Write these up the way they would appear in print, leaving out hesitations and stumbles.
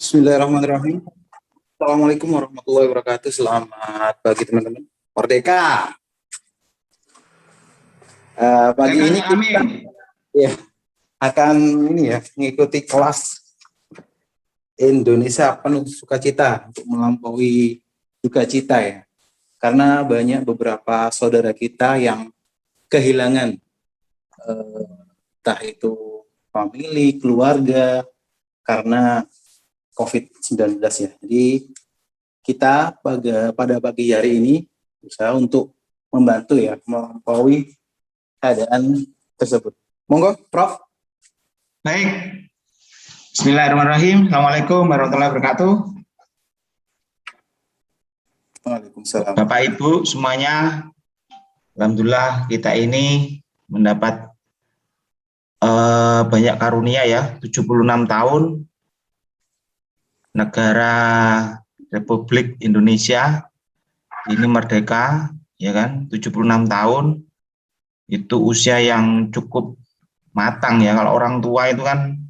Bismillahirrahmanirrahim. Assalamualaikum warahmatullahi wabarakatuh. Selamat pagi teman-teman. Merdeka. Pagi ini kita ya akan mengikuti kelas Indonesia penuh sukacita untuk melampaui sukacita ya. Karena banyak beberapa saudara kita yang kehilangan entah itu famili, keluarga karena COVID-19 ya. Jadi kita pada pagi hari ini berusaha untuk membantu ya melampaui keadaan tersebut. Monggo, Prof. Baik. Bismillahirrahmanirrahim. Assalamualaikum warahmatullahi wabarakatuh. Waalaikumsalam. Bapak Ibu semuanya, alhamdulillah kita ini mendapat banyak karunia ya, 76 tahun negara Republik Indonesia ini merdeka, ya kan, 76 tahun itu usia yang cukup matang ya. Kalau orang tua itu kan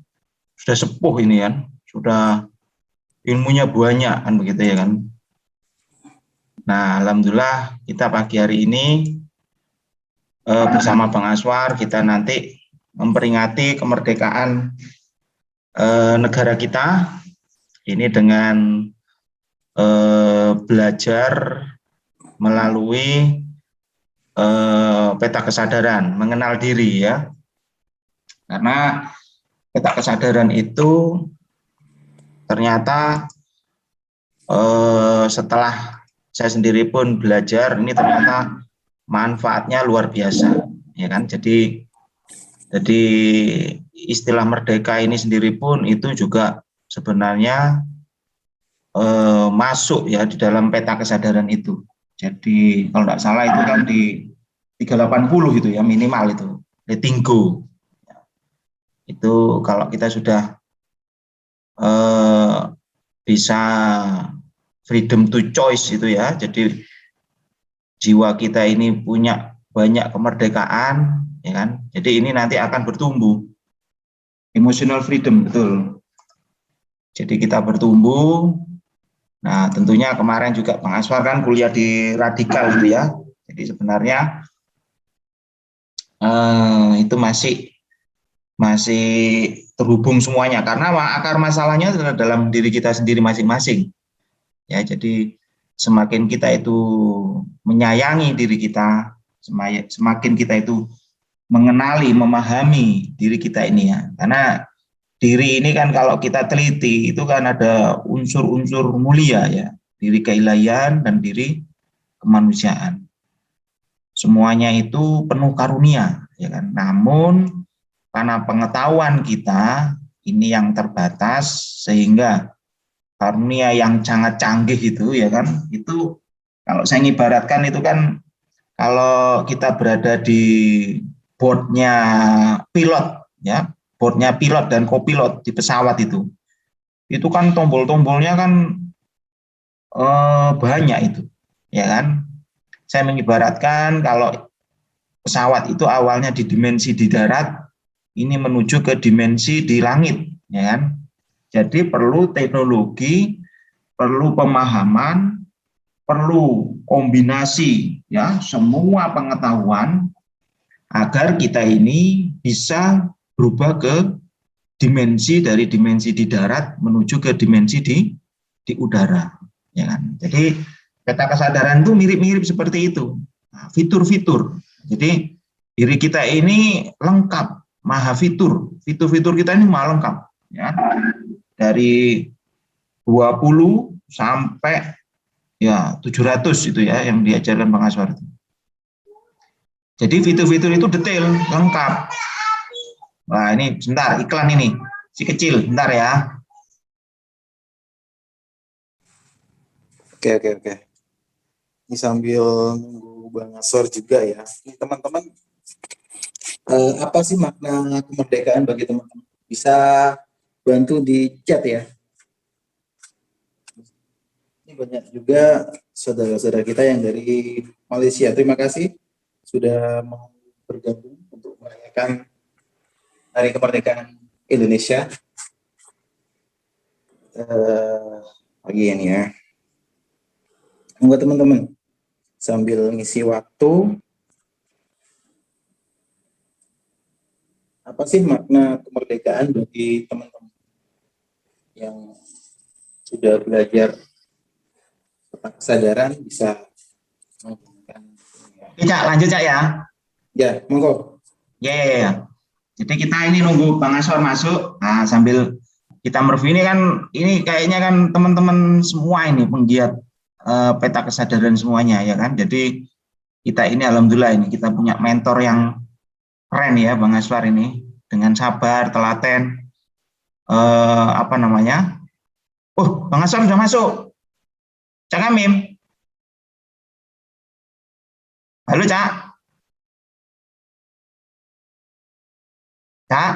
sudah sepuh ini kan, sudah ilmunya banyak kan begitu ya kan. Nah, alhamdulillah kita pagi hari ini bersama Bang Aswar kita nanti memperingati kemerdekaan negara kita ini dengan belajar melalui peta kesadaran, mengenal diri ya. Karena peta kesadaran itu ternyata setelah saya sendiri pun belajar, ini ternyata manfaatnya luar biasa, ya kan? Jadi istilah merdeka ini sendiri pun itu juga sebenarnya masuk ya di dalam peta kesadaran itu. Jadi kalau tidak salah itu kan di 380 itu ya minimal itu letting go. Itu kalau kita sudah bisa freedom to choice itu ya. Jadi jiwa kita ini punya banyak kemerdekaan, ya kan? Jadi ini nanti akan bertumbuh. Emotional freedom, betul. Jadi kita bertumbuh. Nah, tentunya kemarin juga Bang Aswar kan kuliah di Radikal gitu ya. Jadi sebenarnya itu masih terhubung semuanya karena akar masalahnya adalah dalam diri kita sendiri masing-masing. Ya, jadi semakin kita itu menyayangi diri kita, semakin kita itu mengenali, memahami diri kita ini ya. Karena diri ini kan kalau kita teliti itu kan ada unsur-unsur mulia ya, diri keilahian dan diri kemanusiaan. Semuanya itu penuh karunia, ya kan. Namun karena pengetahuan kita ini yang terbatas sehingga karunia yang sangat canggih itu, ya kan, itu kalau saya ibaratkan itu kan kalau kita berada di boardnya pilot, ya. Boardnya pilot dan kopilot di pesawat itu kan tombol-tombolnya kan banyak itu, ya kan. Saya mengibaratkan kalau pesawat itu awalnya di dimensi di darat, ini menuju ke dimensi di langit, ya kan. Jadi perlu teknologi, perlu pemahaman, perlu kombinasi, ya, semua pengetahuan agar kita ini bisa berubah ke dimensi dari dimensi di darat menuju ke dimensi di udara, ya kan. Jadi peta kesadaran itu mirip-mirip seperti itu. Nah, fitur-fitur. Jadi diri kita ini lengkap, maha fitur. Fitur-fitur kita ini maha lengkap, ya. Dari 20 sampai ya 700 itu ya yang diajarkan Bang Aswar itu. Jadi fitur-fitur itu detail, lengkap. Nah, ini sebentar iklan ini, si kecil, bentar ya. Oke. Ini sambil nunggu Bang Aswar juga ya. Ini teman-teman, apa sih makna kemerdekaan bagi teman-teman? Bisa bantu di chat ya. Ini banyak juga saudara-saudara kita yang dari Malaysia. Terima kasih sudah mau bergabung untuk merayakan Hari Kemerdekaan Indonesia. Lagi ini ya. Buat teman-teman sambil ngisi waktu, apa sih makna kemerdekaan bagi teman-teman yang sudah belajar tentang kesadaran bisa menggunakan Oke, Cak, lanjut Cak ya. ya, monggo. Ya. Jadi kita ini nunggu Bang Aswar masuk. Nah, sambil kita mereview ini kan, ini kayaknya kan teman-teman semua ini penggiat peta kesadaran semuanya ya kan. Jadi kita ini alhamdulillah ini kita punya mentor yang keren ya Bang Aswar ini, dengan sabar, telaten, apa namanya? Bang Aswar sudah masuk. Cak Amim. Halo Cak. Cak.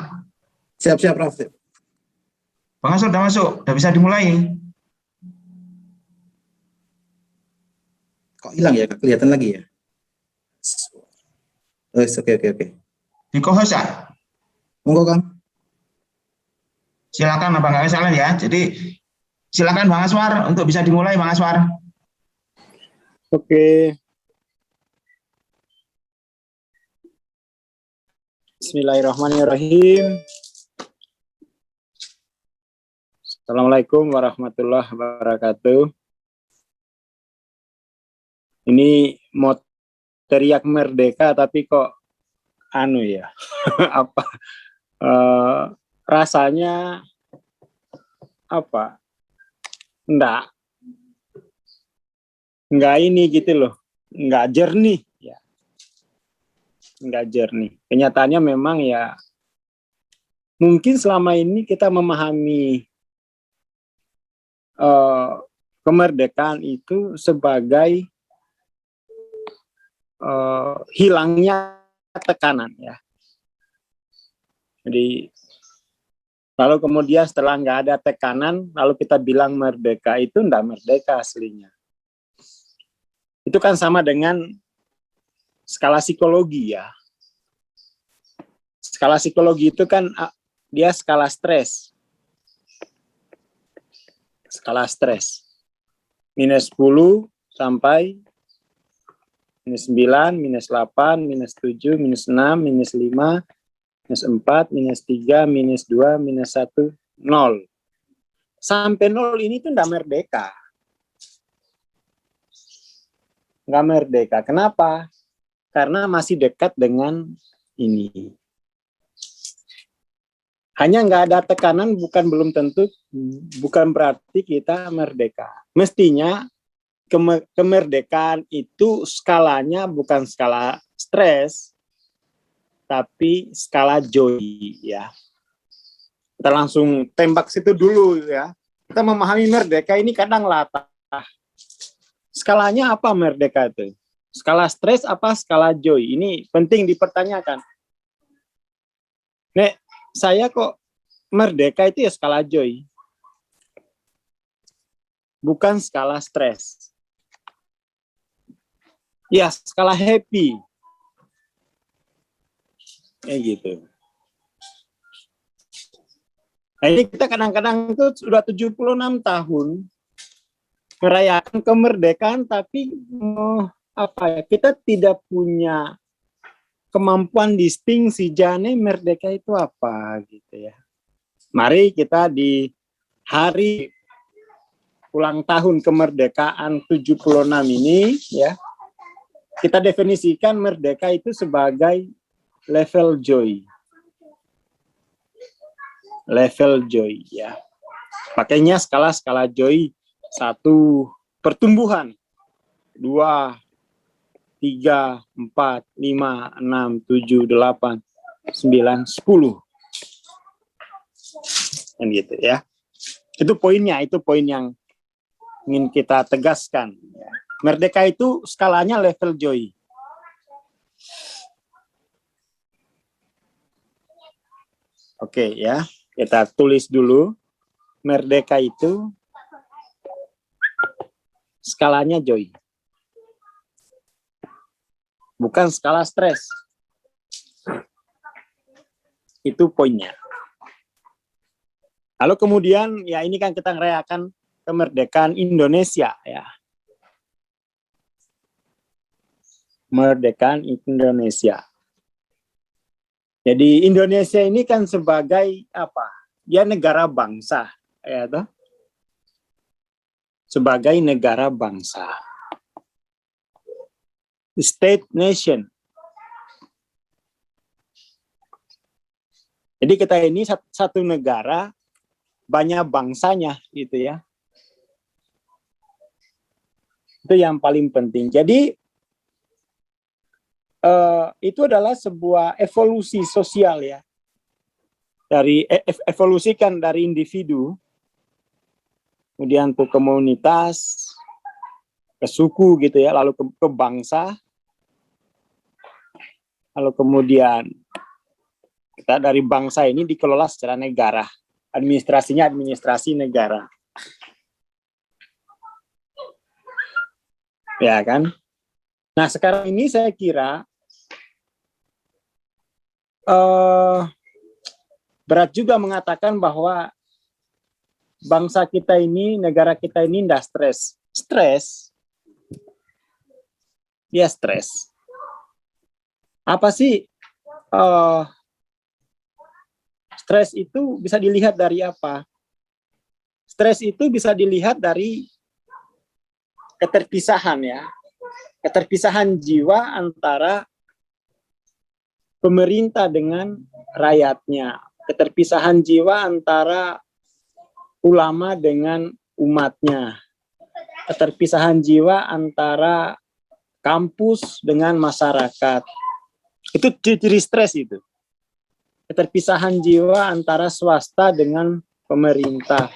Siap-siap, Prof. Bang Aswar sudah masuk, sudah bisa dimulai. Kok hilang ya? Kelihatan lagi ya? Oh, oke. Di co-host Cak. Monggo, Kang. Silakan Abang, nggak salah ya. Jadi silakan Bang Aswar untuk bisa dimulai Bang Aswar. Oke. Bismillahirrahmanirrahim. Assalamualaikum warahmatullahi wabarakatuh. Ini mau teriak merdeka tapi kok anu ya. Apa rasanya apa? Enggak ini gitu loh. Enggak jernih ya. Enggak jernih. Kenyataannya memang ya mungkin selama ini kita memahami kemerdekaan itu sebagai hilangnya tekanan ya. Jadi lalu kemudian setelah nggak ada tekanan, lalu kita bilang merdeka, itu enggak merdeka aslinya. Itu kan sama dengan skala psikologi ya. Skala psikologi itu kan dia skala stres. Skala stres. Minus 10 sampai minus 9, minus 8, minus 7, minus 6, minus 5, minus 4, minus 3, minus 2, minus 1, 0. Sampai 0 ini tuh enggak merdeka. Enggak merdeka. Kenapa? Karena masih dekat dengan ini. Hanya nggak ada tekanan bukan berarti kita merdeka. Mestinya kemerdekaan itu skalanya bukan skala stres, tapi skala joy ya. Kita langsung tembak situ dulu ya. Kita memahami merdeka ini kadang latah. Skalanya apa merdeka itu? Skala stres apa skala joy? Ini penting dipertanyakan. Nek, saya kok merdeka itu ya skala joy. Bukan skala stres. Ya, skala happy. Gitu. Nah, ini kita kadang-kadang itu sudah 76 tahun merayakan kemerdekaan, tapi kita tidak punya kemampuan distingsi jane merdeka itu apa gitu ya. Mari kita di hari ulang tahun kemerdekaan 76 ini ya, kita definisikan merdeka itu sebagai level joy. Level joy ya. Pakainya skala joy 1 pertumbuhan, 2 3 4 5 6 7 8 9 10. Dan gitu ya. Itu poinnya, itu poin yang ingin kita tegaskan ya. Merdeka itu skalanya level joy. Oke ya, kita tulis dulu. Merdeka itu skalanya joy. Bukan skala stres. Itu poinnya. Lalu kemudian ya ini kan kita merayakan kemerdekaan Indonesia ya. Kemerdekaan Indonesia. Jadi Indonesia ini kan sebagai apa? Dia negara bangsa, ya toh? Sebagai negara bangsa. State nation. Jadi kita ini satu negara banyak bangsanya gitu ya. Itu yang paling penting. Jadi itu adalah sebuah evolusi sosial ya. Dari evolusikan dari individu, kemudian ke komunitas, ke suku gitu ya, lalu ke bangsa, lalu kemudian kita dari bangsa ini dikelola secara negara, administrasinya administrasi negara. Ya kan? Nah, sekarang ini saya kira berat juga mengatakan bahwa bangsa kita ini, negara kita ini tidak stres. Stres? Dia stres. Apa sih stres itu bisa dilihat dari apa? Stres itu bisa dilihat dari keterpisahan ya. Keterpisahan jiwa antara pemerintah dengan rakyatnya. Keterpisahan jiwa antara ulama dengan umatnya. Keterpisahan jiwa antara kampus dengan masyarakat. Itu ciri stres itu. Keterpisahan jiwa antara swasta dengan pemerintah.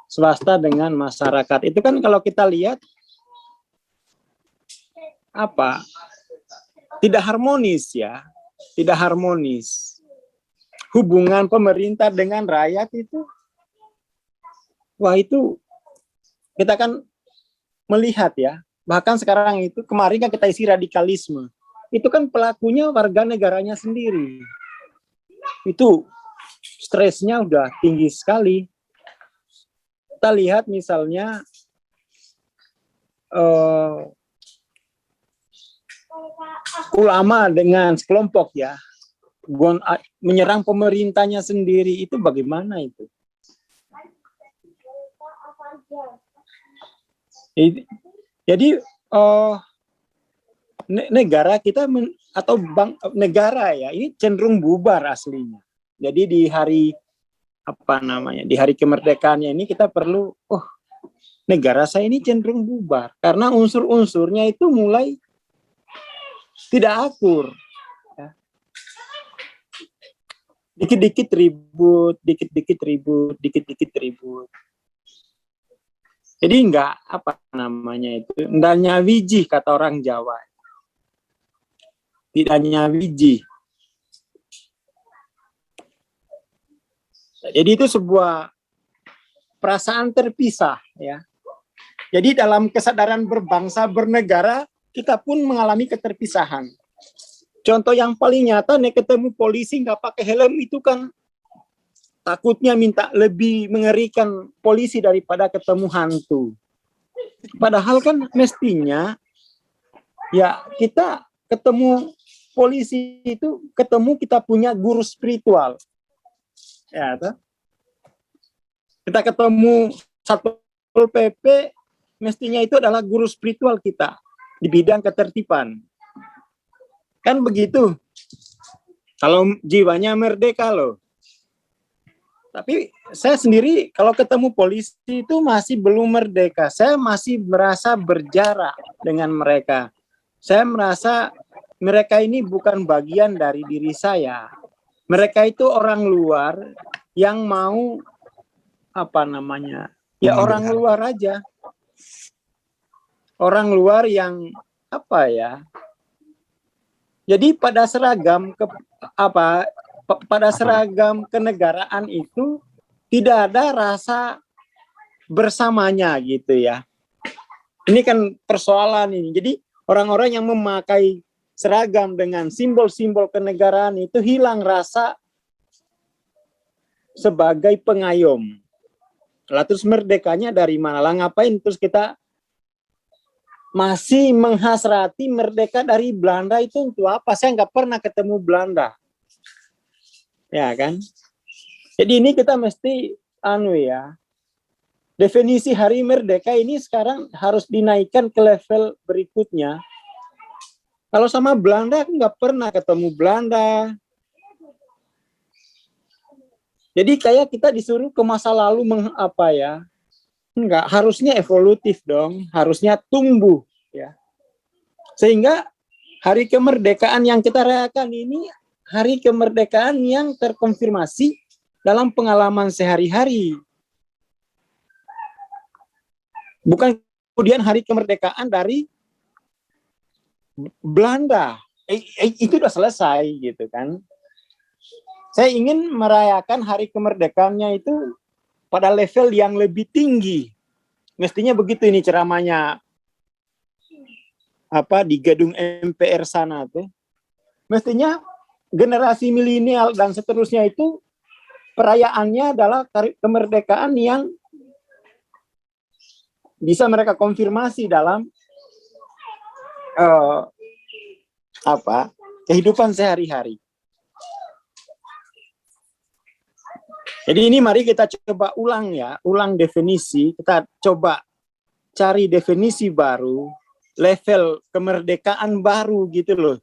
Swasta dengan masyarakat. Itu kan kalau kita lihat apa? Tidak harmonis ya. Tidak harmonis. Hubungan pemerintah dengan rakyat itu, wah itu kita kan melihat ya. Bahkan sekarang itu, kemarin kan kita isi radikalisme. Itu kan pelakunya warga negaranya sendiri. Itu stresnya udah tinggi sekali. Kita lihat misalnya ulama dengan sekelompok ya menyerang pemerintahnya sendiri, itu bagaimana itu? Jadi negara kita atau negara ya ini cenderung bubar aslinya. Jadi di hari di hari kemerdekaannya ini kita perlu negara saya ini cenderung bubar karena unsur-unsurnya itu mulai tidak akur. Ya. Dikit-dikit ribut, dikit-dikit ribut, dikit-dikit ribut. Jadi enggak enggak nyawiji kata orang Jawa. Tidak nyawiji. Jadi itu sebuah perasaan terpisah ya. Jadi dalam kesadaran berbangsa bernegara kita pun mengalami keterpisahan. Contoh yang paling nyata nih ketemu polisi nggak pakai helm itu kan takutnya minta lebih mengerikan polisi daripada ketemu hantu. Padahal kan mestinya ya kita ketemu polisi itu ketemu kita punya guru spiritual. Ya, toh? Kita ketemu Satpol PP mestinya itu adalah guru spiritual kita di bidang ketertiban. Kan begitu. Kalau jiwanya merdeka loh. Tapi saya sendiri kalau ketemu polisi itu masih belum merdeka. Saya masih merasa berjarak dengan mereka. Saya merasa mereka ini bukan bagian dari diri saya. Mereka itu orang luar yang mau ya orang luar aja. Orang luar yang jadi pada seragam kenegaraan itu tidak ada rasa bersamanya gitu ya. Ini kan persoalan ini. Jadi orang-orang yang memakai seragam dengan simbol-simbol kenegaraan itu hilang rasa sebagai pengayom. Lah terus merdekanya dari mana? Lah ngapain terus kita masih menghasrati merdeka dari Belanda itu untuk apa? Saya nggak pernah ketemu Belanda. Ya kan? Jadi ini kita mesti definisi hari merdeka ini sekarang harus dinaikkan ke level berikutnya. Kalau sama Belanda aku nggak pernah ketemu Belanda. Jadi kayak kita disuruh ke masa lalu Enggak, harusnya evolutif dong, harusnya tumbuh ya. Sehingga hari kemerdekaan yang kita rayakan ini hari kemerdekaan yang terkonfirmasi dalam pengalaman sehari-hari. Bukan kemudian hari kemerdekaan dari Belanda. Itu udah selesai gitu kan. Saya ingin merayakan hari kemerdekaannya itu pada level yang lebih tinggi. Mestinya begitu ini ceramahnya di gedung MPR sana tuh. Mestinya generasi milenial dan seterusnya itu perayaannya adalah kemerdekaan yang bisa mereka konfirmasi dalam kehidupan sehari-hari. Jadi ini mari kita coba ulang definisi, kita coba cari definisi baru, level kemerdekaan baru gitu loh.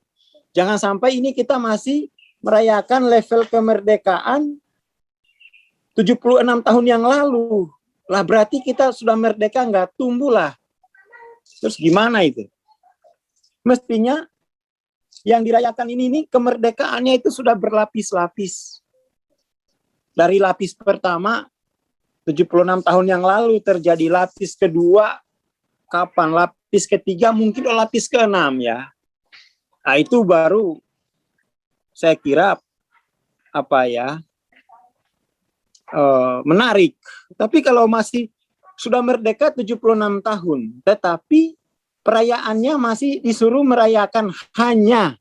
Jangan sampai ini kita masih merayakan level kemerdekaan 76 tahun yang lalu. Lah berarti kita sudah merdeka nggak tumbuh lah. Terus gimana itu? Mestinya yang dirayakan ini kemerdekaannya itu sudah berlapis-lapis. Dari lapis pertama 76 tahun yang lalu terjadi lapis kedua, kapan? Lapis ketiga mungkin lapis ke-6 ya. Nah itu baru saya kira menarik. Tapi kalau masih sudah merdeka 76 tahun, tetapi perayaannya masih disuruh merayakan hanya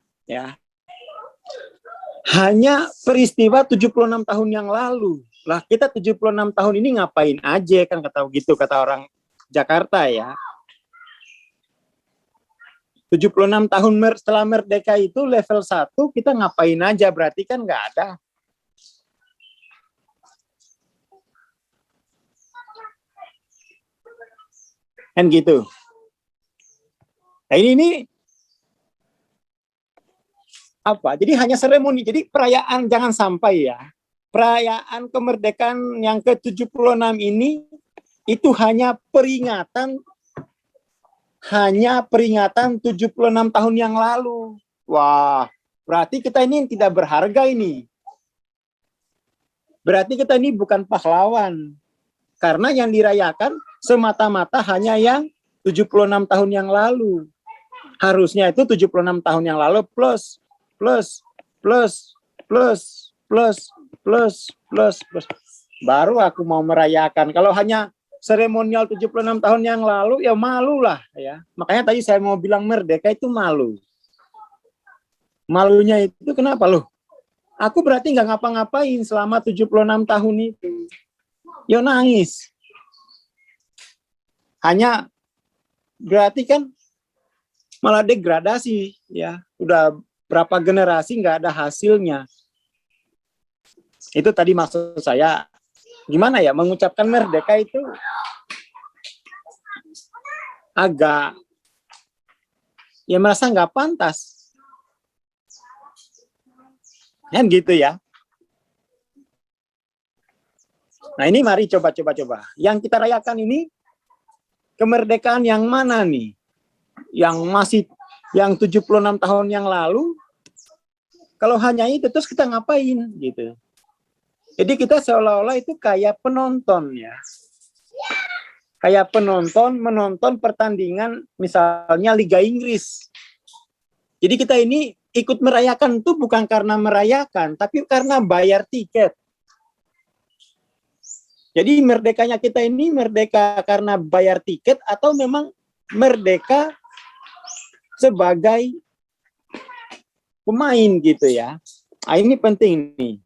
peristiwa 76 tahun yang lalu. Lah kita 76 tahun ini ngapain aja kan kata orang Jakarta ya. 76 tahun setelah merdeka itu level 1 kita ngapain aja, berarti kan nggak ada. Kan gitu. Nah ini jadi hanya seremoni. Jadi perayaan jangan sampai ya. Perayaan kemerdekaan yang ke-76 ini itu hanya peringatan 76 tahun yang lalu. Wah, berarti kita ini tidak berharga ini. Berarti kita ini bukan pahlawan. Karena yang dirayakan semata-mata hanya yang 76 tahun yang lalu. Harusnya itu 76 tahun yang lalu plus. Baru aku mau merayakan. Kalau hanya seremonial 76 tahun yang lalu, ya malu lah ya. Makanya tadi saya mau bilang merdeka itu malu. Malunya itu kenapa loh? Aku berarti nggak ngapa-ngapain selama 76 tahun itu. Yo nangis. Hanya berarti kan malah degradasi ya. Udah berapa generasi nggak ada hasilnya. Itu tadi maksud saya. Gimana ya mengucapkan merdeka itu agak merasa nggak pantas. Kan gitu ya. Nah ini mari coba. Yang kita rayakan ini kemerdekaan yang mana nih? Yang 76 tahun yang lalu. Kalau hanya itu terus kita ngapain gitu. Jadi kita seolah-olah itu kayak penonton ya. Kayak menonton pertandingan misalnya Liga Inggris. Jadi kita ini ikut merayakan itu bukan karena merayakan, tapi karena bayar tiket. Jadi merdekanya kita ini merdeka karena bayar tiket atau memang merdeka sebagai pemain gitu ya. Nah, ini penting nih.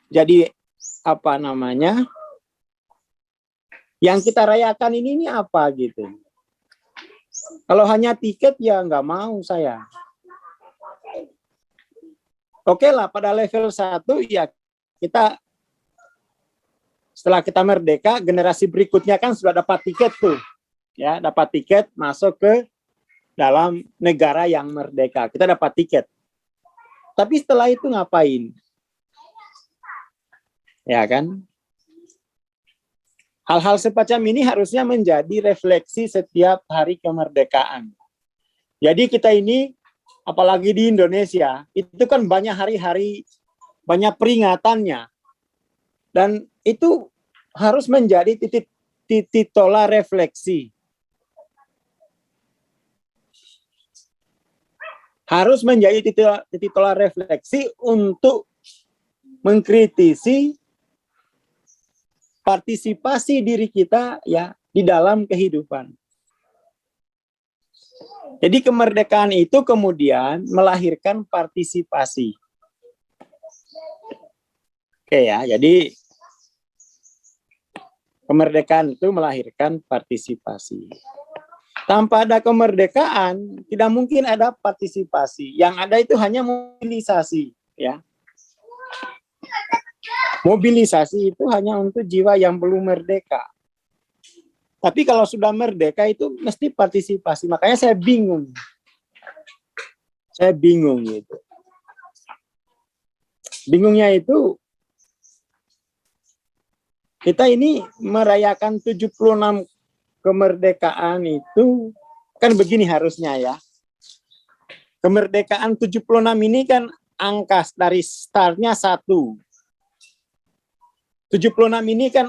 Jadi apa namanya, yang kita rayakan ini apa gitu. Kalau hanya tiket ya nggak mau saya. Oke lah, pada level 1 ya kita setelah kita merdeka, generasi berikutnya kan sudah dapat tiket tuh. Ya, dapat tiket masuk ke dalam negara yang merdeka. Kita dapat tiket. Tapi setelah itu ngapain? Ya kan? Hal-hal semacam ini harusnya menjadi refleksi setiap hari kemerdekaan. Jadi kita ini, apalagi di Indonesia, itu kan banyak hari-hari, banyak peringatannya. Dan itu harus menjadi titik tolak refleksi. Harus menjadi titik tolak refleksi untuk mengkritisi partisipasi diri kita ya di dalam kehidupan. Jadi kemerdekaan itu kemudian melahirkan partisipasi. Oke ya, jadi kemerdekaan itu melahirkan partisipasi. Tanpa ada kemerdekaan, tidak mungkin ada partisipasi. Yang ada itu hanya mobilisasi, ya. Mobilisasi itu hanya untuk jiwa yang belum merdeka. Tapi kalau sudah merdeka itu mesti partisipasi. Makanya saya bingung. Saya bingung gitu. Bingungnya itu kita ini merayakan 76 kemerdekaan itu kan begini harusnya ya. Kemerdekaan 76 ini kan angka dari startnya 1. 76 ini kan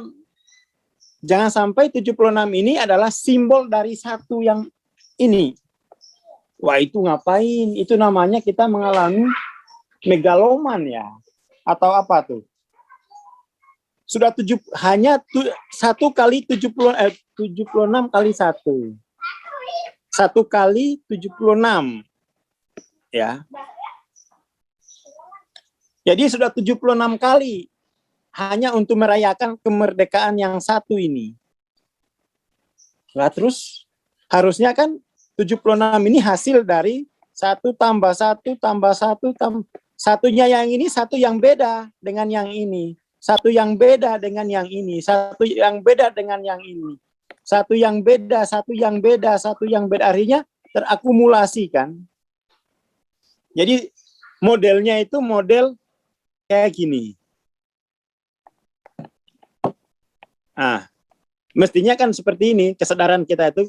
jangan sampai 76 ini adalah simbol dari 1 yang ini. Wah itu ngapain? Itu namanya kita mengalami megaloman ya. Atau apa tuh? Sudah hanya 1 kali 76 kali 1. 1 kali 76. Ya. Jadi sudah 76 kali hanya untuk merayakan kemerdekaan yang 1 ini. Nah, terus harusnya kan 76 ini hasil dari 1 tambah 1 tambah 1 satunya yang ini, 1 yang beda dengan yang ini. 1 yang beda dengan yang ini. 1 yang beda dengan yang ini. 1 yang beda, 1 yang beda, 1 yang beda. Akhirnya terakumulasi kan. Jadi modelnya itu model kayak gini. Nah, mestinya kan seperti ini kesadaran kita itu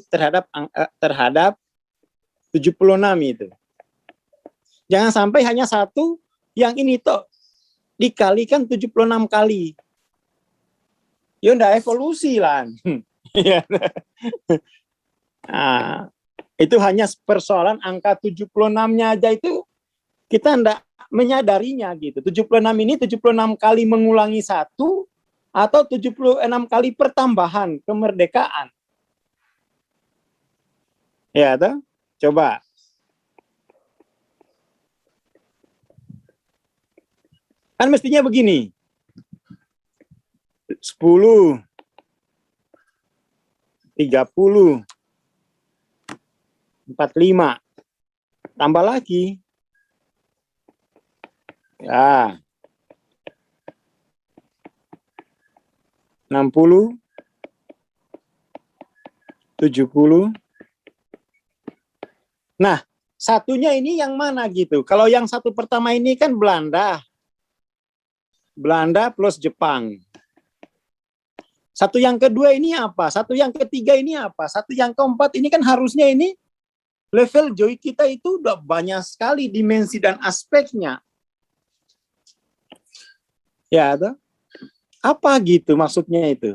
terhadap 76 itu. Jangan sampai hanya 1 yang ini toh dikalikan 76 kali. Ya udah evolusi lah. Nah, itu hanya persoalan angka 76-nya aja itu kita enggak menyadarinya gitu. 76 ini 76 kali mengulangi 1 atau 76 kali pertambahan kemerdekaan. Ya, toh? Coba. Kan mestinya begini. 10, 30, 45. Tambah lagi. Ya. 60, 70. Nah, satunya ini yang mana gitu? Kalau yang 1 pertama ini kan Belanda. Belanda plus Jepang. 1 yang kedua ini apa? 1 yang ketiga ini apa? 1 yang keempat ini kan harusnya ini level joy kita itu udah banyak sekali dimensi dan aspeknya. Ya, toh? Apa gitu maksudnya itu?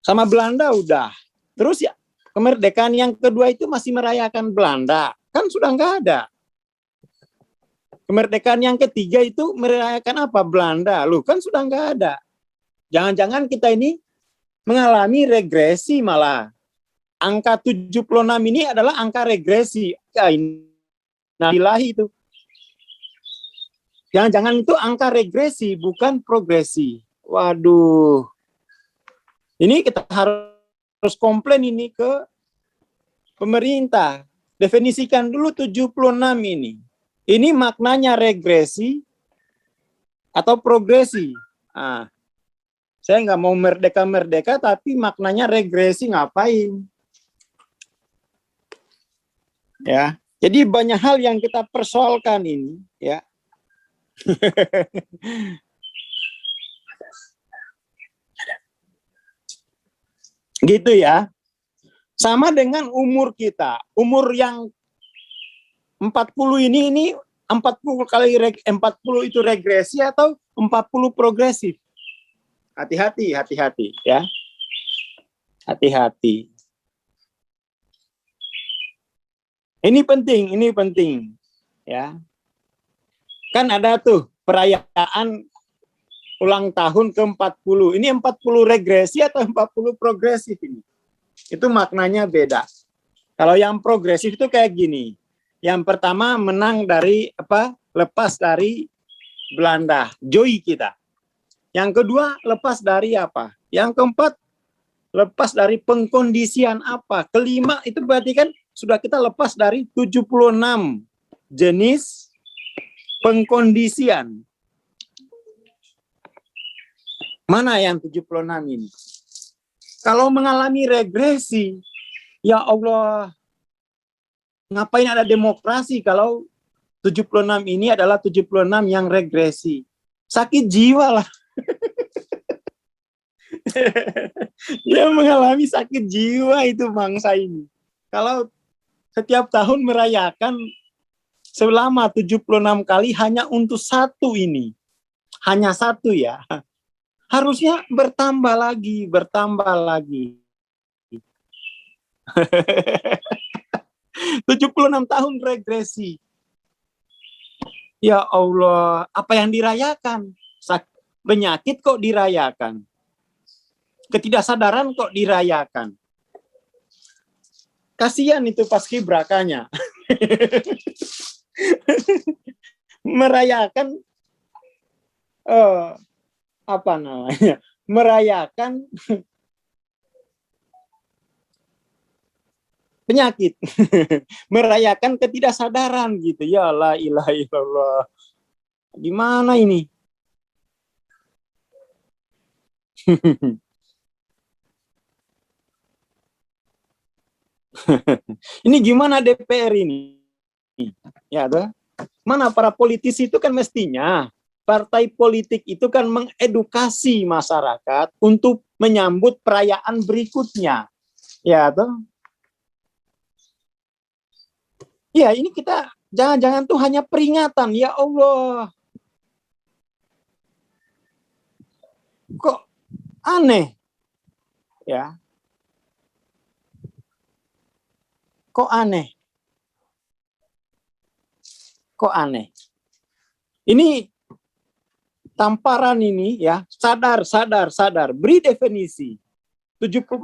Sama Belanda udah. Terus ya kemerdekaan yang kedua itu masih merayakan Belanda. Kan sudah nggak ada. Kemerdekaan yang ketiga itu merayakan apa? Belanda. Loh kan sudah nggak ada. Jangan-jangan kita ini mengalami regresi malah. Angka 76 ini adalah angka regresi. Ya, innalillahi itu. Jangan-jangan itu angka regresi, bukan progresi. Waduh. Ini kita harus komplain ini ke pemerintah. Definisikan dulu 76 ini. Ini maknanya regresi atau progresi. Nah, saya nggak mau merdeka-merdeka, tapi maknanya regresi ngapain? Ya, jadi banyak hal yang kita persoalkan ini, ya. Gitu ya. Sama dengan umur kita. Umur yang 40 ini 40 kali 40 itu regresi atau 40 progresif. Hati-hati, hati-hati ya. Hati-hati. Ini penting ya. Kan ada tuh perayaan ulang tahun ke-40. Ini 40 regresi atau 40 progresif ini? Itu maknanya beda. Kalau yang progresif itu kayak gini. Yang pertama menang dari lepas dari Belanda, joy kita. Yang kedua lepas dari apa? Yang keempat lepas dari pengkondisian apa? Kelima itu berarti kan sudah kita lepas dari 76 jenis pengkondisian. Mana yang 76 ini? Kalau mengalami regresi, ya Allah, ngapain ada demokrasi kalau 76 ini adalah 76 yang regresi? Sakit jiwa lah. Dia mengalami sakit jiwa itu bangsa ini. Kalau setiap tahun merayakan selama 76 kali hanya untuk satu ini. Hanya satu ya. Harusnya bertambah lagi. 76 tahun regresi. Ya Allah, apa yang dirayakan? Penyakit kok dirayakan? Ketidaksadaran kok dirayakan? Kasihan itu paskibrakanya. Merayakan merayakan penyakit, merayakan ketidaksadaran gitu. Ya la ilaha illallah. Gimana ini? Ini gimana DPR ini? Ya, tuh. Mana para politisi itu kan mestinya partai politik itu kan mengedukasi masyarakat untuk menyambut perayaan berikutnya. Ya, tuh. Ya, ini kita jangan-jangan tuh hanya peringatan. Ya Allah. Kok aneh? Ya. Kok aneh? Kok aneh? Ini tamparan ini ya, sadar. Beri definisi.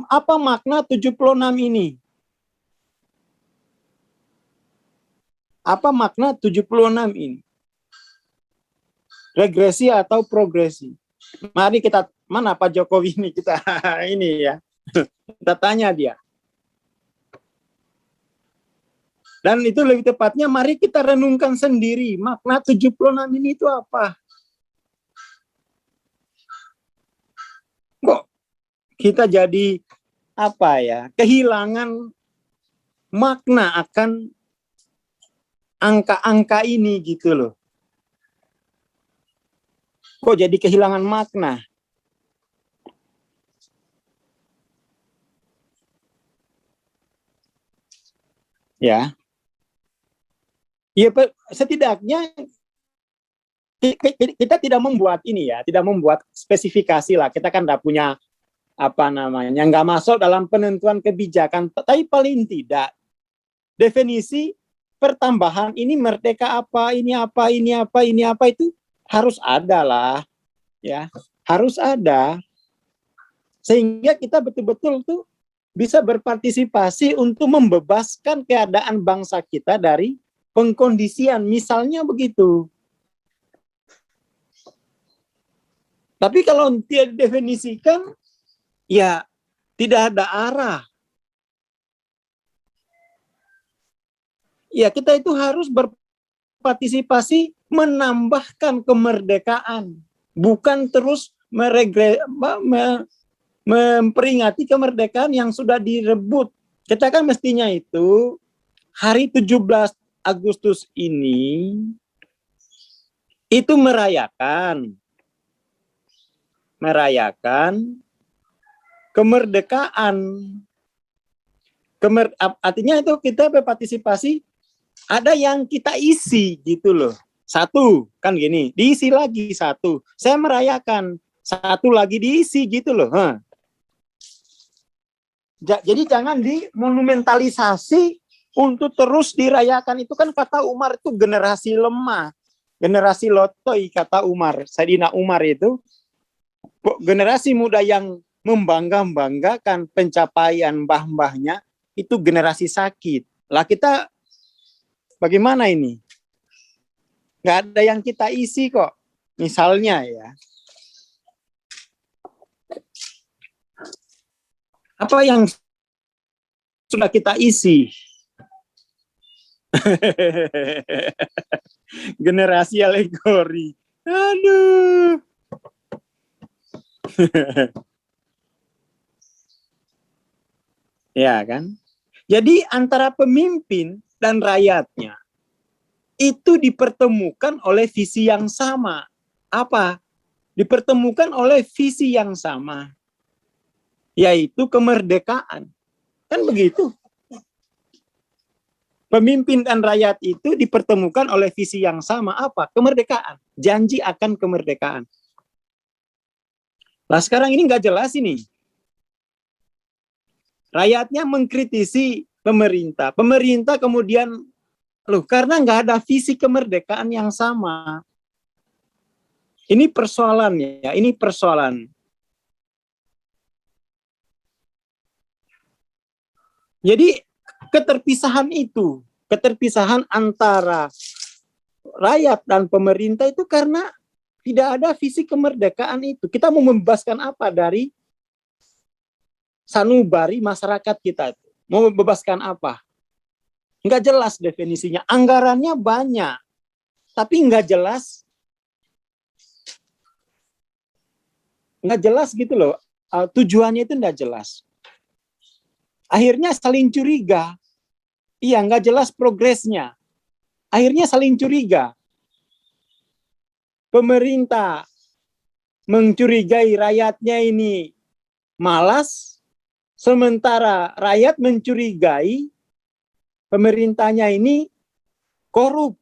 Apa makna 76 ini? Apa makna 76 ini? Regresi atau progresi? Mari kita, mana Pak Jokowi ini kita ini ya. Kita tanya dia. Dan itu lebih tepatnya mari kita renungkan sendiri makna 76 ini itu apa? Kok kita jadi kehilangan makna akan angka-angka ini gitu loh. Kok jadi kehilangan makna? Ya. Ya, setidaknya kita tidak membuat ini ya, tidak membuat spesifikasi lah. Kita kan tidak punya nggak masuk dalam penentuan kebijakan. Tapi paling tidak definisi pertambahan ini merdeka apa, ini apa itu harus ada lah, ya harus ada sehingga kita betul-betul tuh bisa berpartisipasi untuk membebaskan keadaan bangsa kita dari pengkondisian, misalnya begitu. Tapi kalau tidak didefinisikan, ya tidak ada arah. Ya kita itu harus berpartisipasi menambahkan kemerdekaan, bukan terus memperingati kemerdekaan yang sudah direbut. Kita kan mestinya itu hari 17 Agustus ini itu merayakan kemerdekaan. Artinya itu kita berpartisipasi, ada yang kita isi gitu loh. Satu, kan gini, diisi lagi satu. Saya merayakan, satu lagi diisi gitu loh. Jadi jangan dimonumentalisasi untuk terus dirayakan. Itu kan kata Umar itu generasi lemah. Generasi lotoi kata Umar. Sayyidina Umar itu generasi muda yang membanggakan pencapaian mbah-mbahnya itu generasi sakit. Lah kita bagaimana ini? Nggak ada yang kita isi kok. Misalnya ya. Apa yang sudah kita isi? Generasi alegori. Aduh. Ya kan? Jadi antara pemimpin dan rakyatnya itu dipertemukan oleh visi yang sama. Apa? Dipertemukan oleh visi yang sama, yaitu kemerdekaan. Kan begitu. Pemimpin dan rakyat itu dipertemukan oleh visi yang sama. Apa? Kemerdekaan. Janji akan kemerdekaan. Nah sekarang ini nggak jelas ini. Rakyatnya mengkritisi pemerintah. Pemerintah kemudian, loh karena nggak ada visi kemerdekaan yang sama. Ini persoalannya, ya, ini persoalan. Jadi keterpisahan itu, keterpisahan antara rakyat dan pemerintah itu karena tidak ada visi kemerdekaan itu. Kita mau membebaskan apa dari sanubari masyarakat kita itu? Mau membebaskan apa? Nggak jelas definisinya. Anggarannya banyak, tapi nggak jelas. Nggak jelas gitu loh. Tujuannya itu nggak jelas. Akhirnya saling curiga. Iya, nggak jelas progresnya. Akhirnya saling curiga. Pemerintah mencurigai rakyatnya ini malas, sementara rakyat mencurigai pemerintahnya ini korup.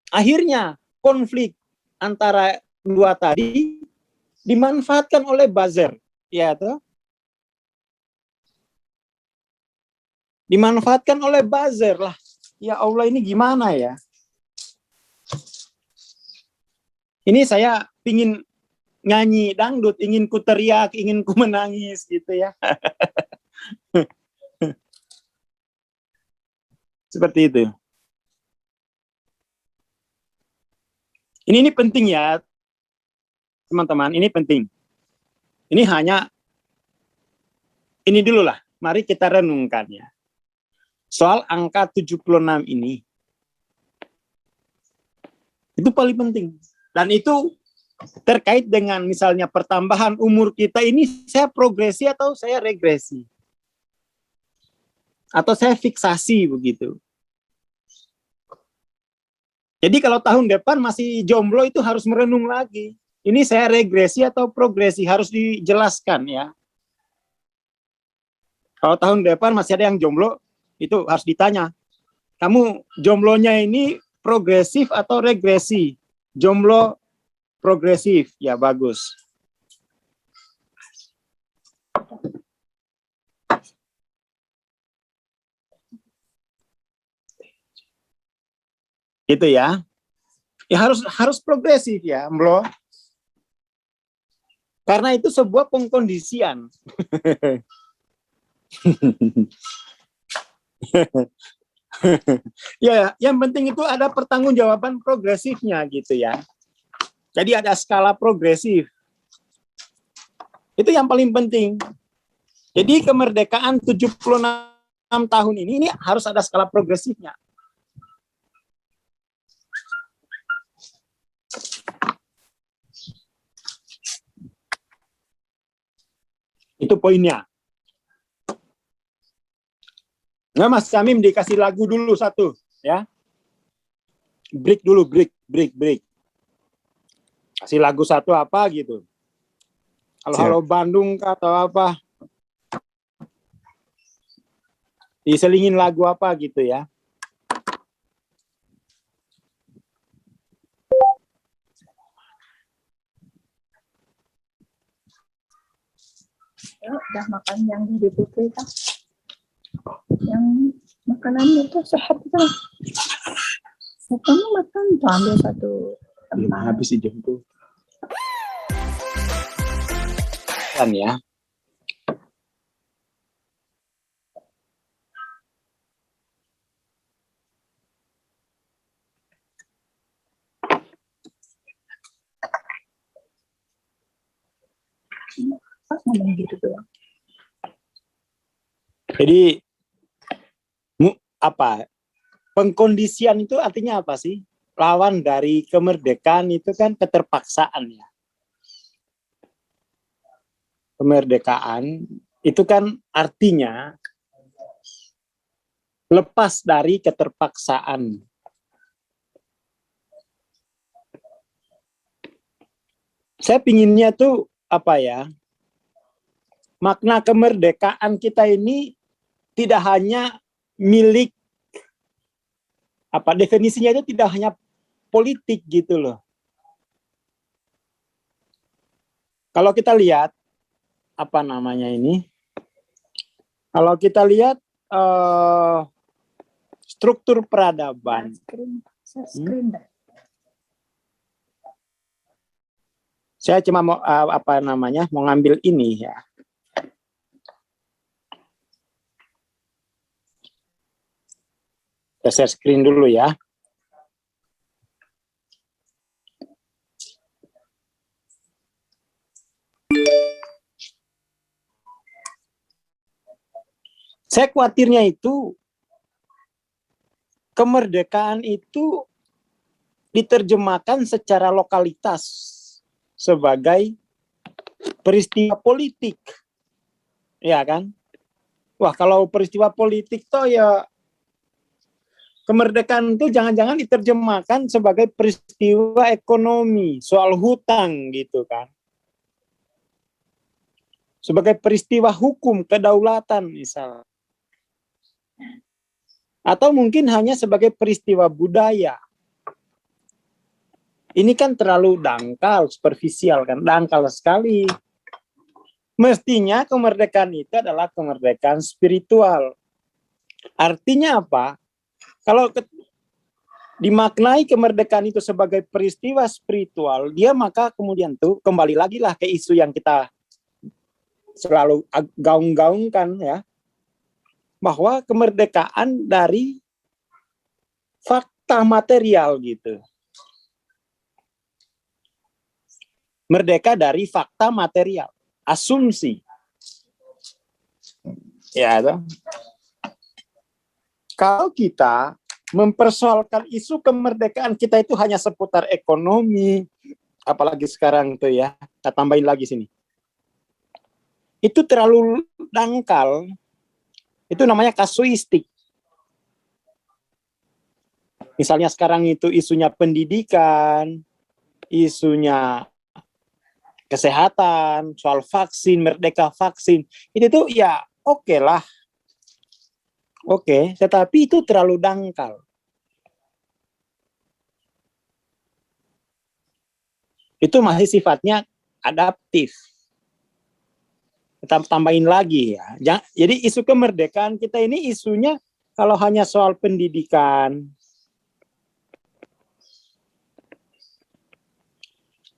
Akhirnya konflik antara dua tadi dimanfaatkan oleh buzzer, ya toh? Dimanfaatkan oleh buzzer lah. Ya Allah, ini gimana ya? Ini saya pingin nyanyi dangdut, ingin ku teriak, ingin ku menangis gitu ya. Seperti itu. Ini penting ya, teman-teman, ini penting. Ini hanya, ini dulu lah, mari kita renungkan ya. Soal angka 76 ini. Itu paling penting. Dan itu terkait dengan misalnya pertambahan umur kita ini, saya progresi atau saya regresi. Atau saya fiksasi begitu. Jadi kalau tahun depan masih jomblo itu harus merenung lagi. Ini saya regresi atau progresi, harus dijelaskan ya. Kalau tahun depan masih ada yang jomblo, itu harus ditanya. Kamu jomblonya ini progresif atau regresi? Jomblo progresif, ya bagus. Gitu ya. Ya harus progresif ya, Mblo. Karena itu sebuah pengkondisian. Ya, yang penting itu ada pertanggungjawaban progresifnya gitu ya. Jadi ada skala progresif. Itu yang paling penting. Jadi kemerdekaan 76 tahun ini harus ada skala progresifnya. Itu poinnya. Nah, Mas Samim dikasih lagu dulu satu, ya. Break dulu, break. Kasih lagu satu apa gitu. Halo Bandung atau apa. Diselingin lagu apa gitu ya. Udah makan yang di putri kan? Yang makanannya itu sehat itu. Kamu makan tuh ambil satu tempat. Habis dijemput. Kan ya. Ngomong gitu doang. Jadi apa? Pengkondisian itu artinya apa sih? Lawan dari kemerdekaan itu kan keterpaksaan ya. Kemerdekaan itu kan artinya lepas dari keterpaksaan. Saya pinginnya tuh apa ya? Makna kemerdekaan kita ini tidak hanya milik apa definisinya itu tidak hanya politik gitu loh. Kalau kita lihat apa namanya ini? Kalau kita lihat struktur peradaban. Saya cuma mau apa namanya? Mau ngambil ini ya. Share screen dulu ya. Saya khawatirnya itu kemerdekaan itu diterjemahkan secara lokalitas sebagai peristiwa politik. Ya kan? Wah, kalau peristiwa politik toh ya kemerdekaan itu jangan-jangan diterjemahkan sebagai peristiwa ekonomi, soal hutang gitu kan. Sebagai peristiwa hukum, kedaulatan misalnya. Atau mungkin hanya sebagai peristiwa budaya. Ini kan terlalu dangkal, superficial kan, dangkal sekali. Mestinya kemerdekaan itu adalah kemerdekaan spiritual. Artinya apa? Kalau dimaknai kemerdekaan itu sebagai peristiwa spiritual, dia maka kemudian tuh kembali lagi lah ke isu yang kita selalu gaung-gaungkan ya, bahwa kemerdekaan dari fakta material gitu. Merdeka dari fakta material, asumsi. Ya, itu. Kalau kita mempersoalkan isu kemerdekaan kita itu hanya seputar ekonomi, apalagi sekarang tuh ya, kita tambahin lagi sini. Itu terlalu dangkal. Itu namanya kasuistik. Misalnya sekarang itu isunya pendidikan, isunya kesehatan, soal vaksin, merdeka vaksin. Itu tuh ya oke lah. Oke, tetapi itu terlalu dangkal. Itu masih sifatnya adaptif. Kita tambahin lagi ya. Jadi isu kemerdekaan kita ini isunya kalau hanya soal pendidikan,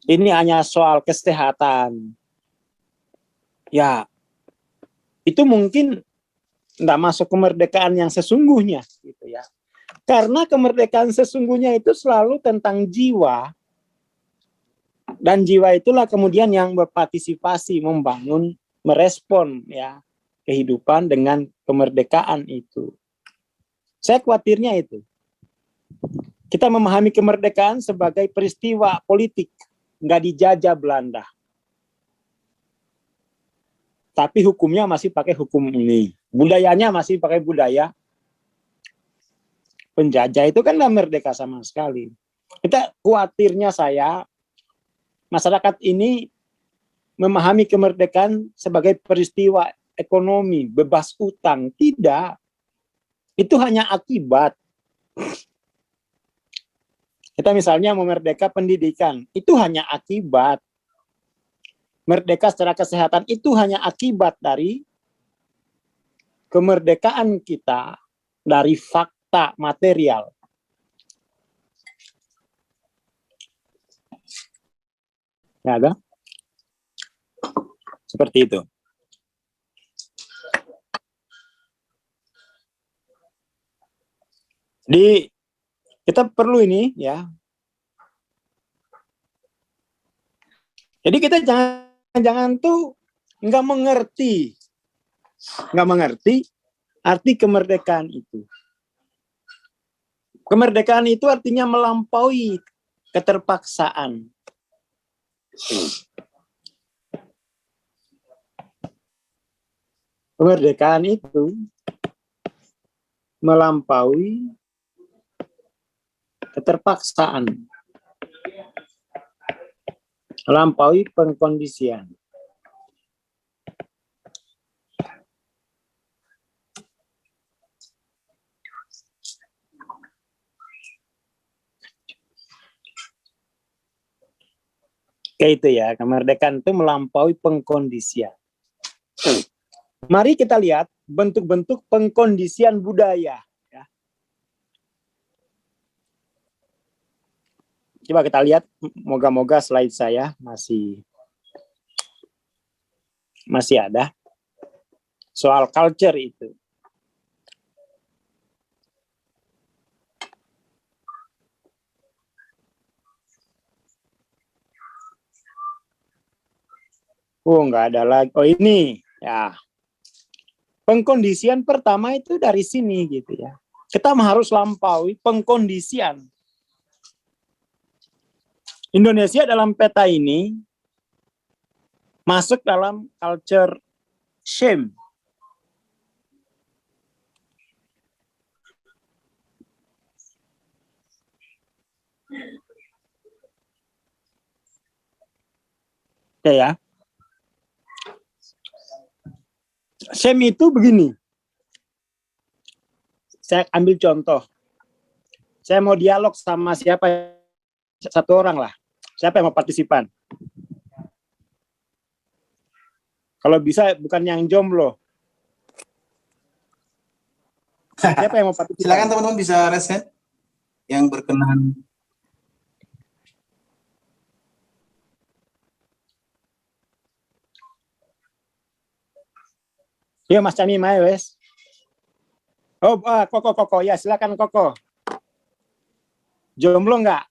ini hanya soal kesehatan. Ya, itu mungkin enggak masuk kemerdekaan yang sesungguhnya gitu ya. Karena kemerdekaan sesungguhnya itu selalu tentang jiwa. Dan jiwa itulah kemudian yang berpartisipasi, membangun, merespon ya kehidupan dengan kemerdekaan itu. Saya khawatirnya itu. Kita memahami kemerdekaan sebagai peristiwa politik, nggak dijajah Belanda. Tapi hukumnya masih pakai hukum ini. Budayanya masih pakai budaya penjajah, itu kan nggak merdeka sama sekali. Kita khawatirnya masyarakat ini memahami kemerdekaan sebagai peristiwa ekonomi, bebas utang. Tidak. Itu hanya akibat. Kita misalnya memerdeka pendidikan, itu hanya akibat. Merdeka secara kesehatan itu hanya akibat dari kemerdekaan kita dari fakta material. Ya, ada? Seperti itu. Jadi kita perlu ini ya. Jadi kita jangan tuh nggak mengerti arti kemerdekaan itu. Kemerdekaan itu artinya melampaui keterpaksaan. Kemerdekaan itu melampaui keterpaksaan, melampaui pengkondisian. Kayak itu ya, kemerdekaan itu melampaui pengkondisian. Mari kita lihat bentuk-bentuk pengkondisian budaya. Ya. Coba kita lihat, moga-moga slide saya masih ada. Soal culture itu. Oh, nggak ada lagi. Oh, ini ya. Pengkondisian pertama itu dari sini gitu ya. Kita harus lampaui pengkondisian. Indonesia dalam peta ini masuk dalam culture shame. Oke ya. Shame itu begini. Saya ambil contoh. Saya mau dialog sama siapa, satu orang lah. Siapa yang mau partisipan? Kalau bisa bukan yang jomblo. Siapa yang mau partisipan? Silakan teman-teman bisa raise hand yang berkenan. Ya Mas Cami Mae wes. Oh, Koko ya, silakan Koko. Jomblo enggak?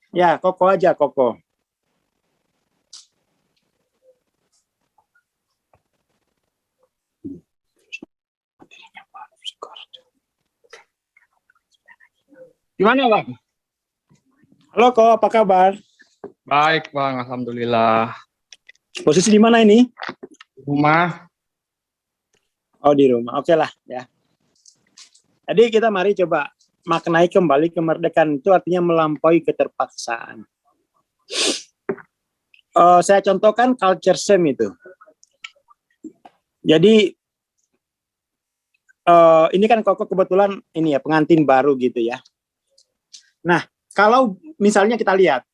Ya, Koko aja Koko. Gimana Bang? Halo Kok, apa kabar? Baik, Bang. Alhamdulillah. Posisi di mana ini? Rumah. Oh, di rumah. Oke lah ya. Jadi kita mari coba maknai kembali kemerdekaan itu artinya melampaui keterpaksaan. Saya contohkan culture shame itu. Jadi ini kan Koko kebetulan ini ya pengantin baru gitu ya. Nah, kalau misalnya kita lihat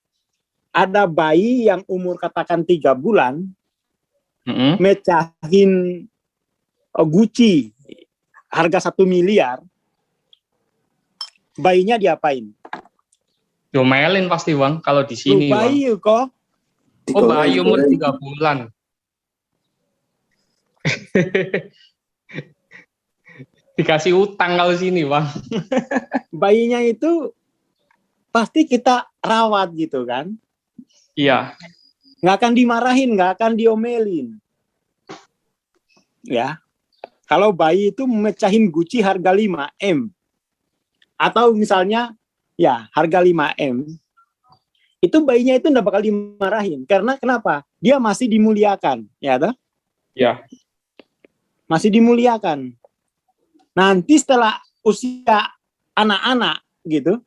ada bayi yang umur katakan 3 bulan mecahin Gucci harga 1 miliar, bayinya diapain? Diomelin pasti, Bang, kalau di sini, Bang. Bayi kok. Oh, bayi umur 3 bulan. Dikasih utang kalau sini, Bang. Bayinya itu pasti kita rawat gitu kan. Iya. Nggak akan dimarahin, nggak akan diomelin. Ya. Kalau bayi itu mecahin guci harga 5M. Atau misalnya ya harga 5M. Itu bayinya itu nggak bakal dimarahin. Karena kenapa? Dia masih dimuliakan. Ya toh? Iya. Masih dimuliakan. Nanti setelah usia anak-anak gitu,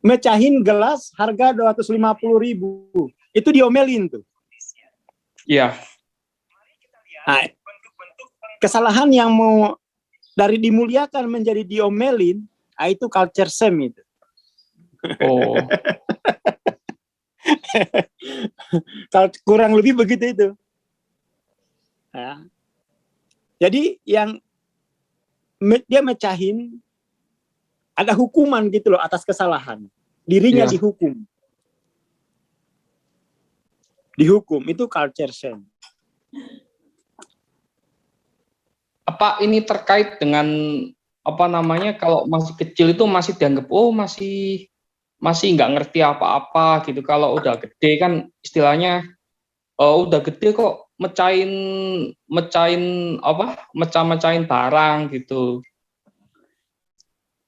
mecahin gelas harga 250.000. Itu diomelin tuh. Iya. Nah, kesalahan yang mau dari dimuliakan menjadi diomelin, itu culture shame itu. Oh. Kurang lebih begitu itu. Ya. Jadi yang dia mecahin, ada hukuman gitu loh atas kesalahan. Dirinya Iya. dihukum, itu culture shame. Apa ini terkait dengan apa namanya, kalau masih kecil itu masih dianggap masih nggak ngerti apa-apa gitu. Kalau udah gede kan istilahnya udah gede kok mecahin barang gitu.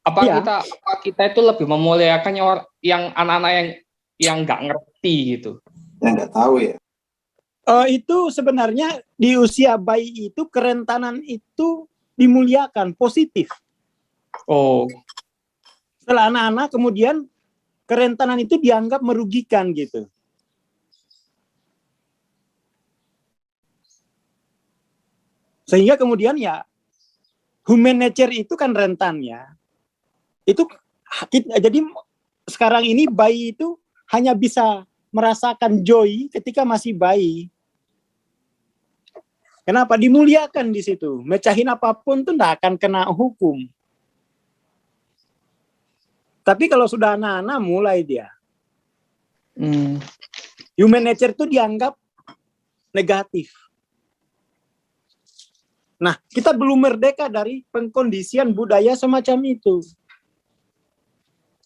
Apa Iya. kita itu lebih memuliakannya yang anak-anak yang nggak ngerti gitu. Yang nggak tahu ya. Itu sebenarnya di usia bayi itu kerentanan itu dimuliakan, positif. Oh. Setelah anak-anak kemudian kerentanan itu dianggap merugikan gitu. Sehingga kemudian ya human nature itu kan rentan ya. Itu jadi sekarang ini bayi itu hanya bisa merasakan joy ketika masih bayi. Kenapa? Dimuliakan di situ. Mecahin apapun tuh nggak akan kena hukum. Tapi kalau sudah anak-anak mulai dia. Human nature itu dianggap negatif. Nah, kita belum merdeka dari pengkondisian budaya semacam itu.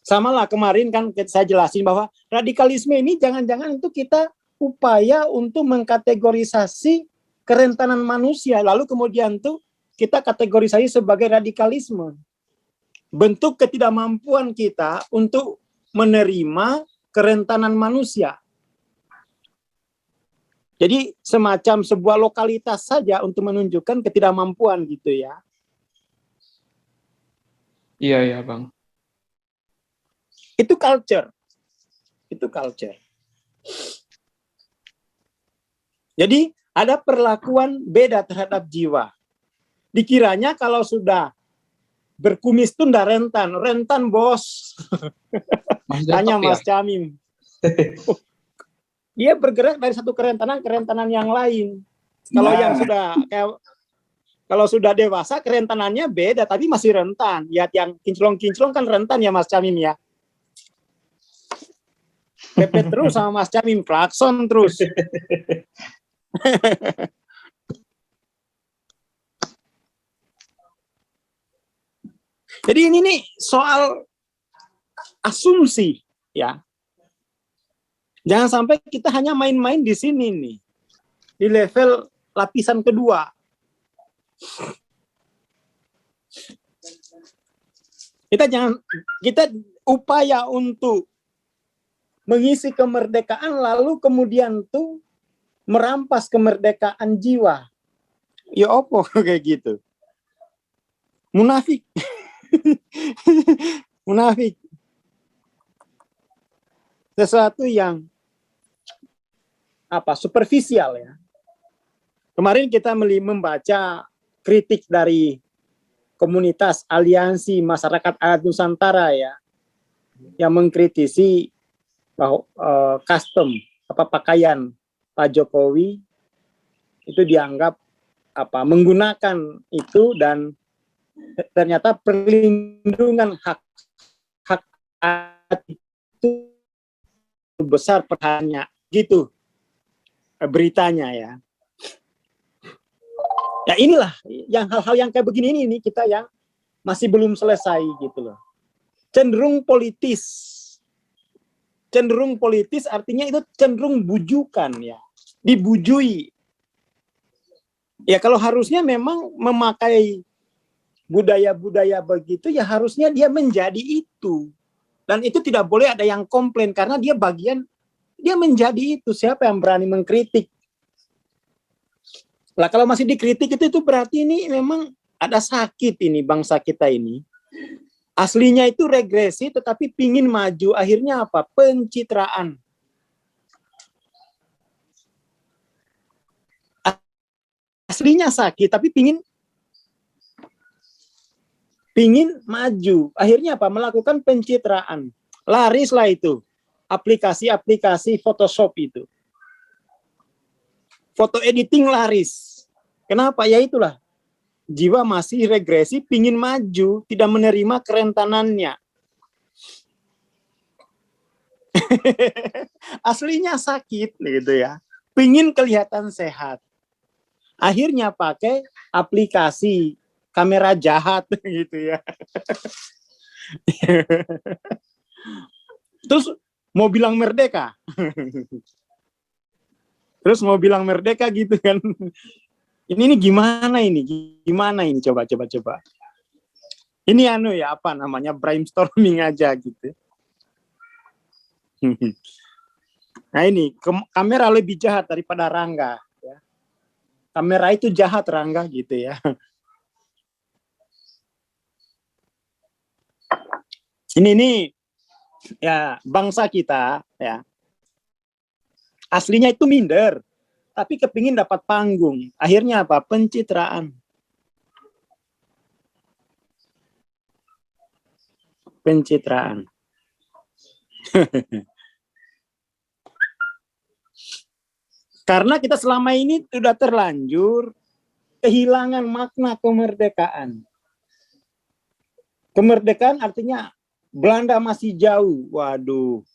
Sama lah kemarin kan saya jelasin bahwa radikalisme ini jangan-jangan itu kita upaya untuk mengkategorisasi kerentanan manusia, lalu kemudian tuh kita kategorisasi sebagai radikalisme. Bentuk ketidakmampuan kita untuk menerima kerentanan manusia. Jadi semacam sebuah lokalitas saja untuk menunjukkan ketidakmampuan gitu ya. Iya, Bang. Itu culture. Itu culture. Jadi ada perlakuan beda terhadap jiwa. Dikiranya kalau sudah berkumis itu ndak rentan. Rentan, bos. Tanya Mas Camim. Dia bergerak dari satu kerentanan ke kerentanan yang lain. Kalau yang kalau sudah dewasa kerentanannya beda, tapi masih rentan. Ya yang kinclong-kinclong kan rentan ya Mas Camim ya. Pepet terus sama Mas Camim, klakson terus. Jadi ini nih soal asumsi ya. Jangan sampai kita hanya main-main di sini nih. Di level lapisan kedua. Kita upaya untuk mengisi kemerdekaan lalu kemudian tuh merampas kemerdekaan jiwa. Ya opo kayak gitu. Munafik. Munafik. Sesuatu yang superficial ya. Kemarin kita membaca kritik dari komunitas aliansi masyarakat adat Nusantara ya, yang mengkritisi bahwa custom pakaian Pak Jokowi itu dianggap menggunakan itu dan ternyata perlindungan hak adat itu besar perhatiannya gitu beritanya ya. Ya inilah yang hal-hal yang kayak begini ini kita yang masih belum selesai gitu loh. Cenderung politis cenderung politis artinya itu cenderung bujukan ya, dibujui. Ya kalau harusnya memang memakai budaya-budaya begitu ya harusnya dia menjadi itu. Dan itu tidak boleh ada yang komplain karena dia menjadi itu. Siapa yang berani mengkritik? Lah kalau masih dikritik itu berarti ini memang ada sakit ini bangsa kita ini. Aslinya itu regresi tetapi pingin maju. Akhirnya apa? Pencitraan. Aslinya sakit tapi pingin maju. Akhirnya apa? Melakukan pencitraan. Larislah itu. Aplikasi-aplikasi Photoshop itu. Foto editing laris. Kenapa? Ya itulah. Jiwa masih regresi, pingin maju, tidak menerima kerentanannya. Aslinya sakit, gitu ya. Pingin kelihatan sehat. Akhirnya pakai aplikasi kamera jahat gitu ya. Terus mau bilang merdeka. Terus mau bilang merdeka gitu kan. Ini gimana ini? Gimana ini? Coba. Ini ya apa namanya brainstorming aja gitu. Nah ini kamera lebih jahat daripada Rangga. Ya. Kamera itu jahat Rangga gitu ya. Ini ya bangsa kita ya aslinya itu minder tapi kepingin dapat panggung akhirnya apa pencitraan karena kita selama ini sudah terlanjur kehilangan makna kemerdekaan artinya Belanda masih jauh. Waduh.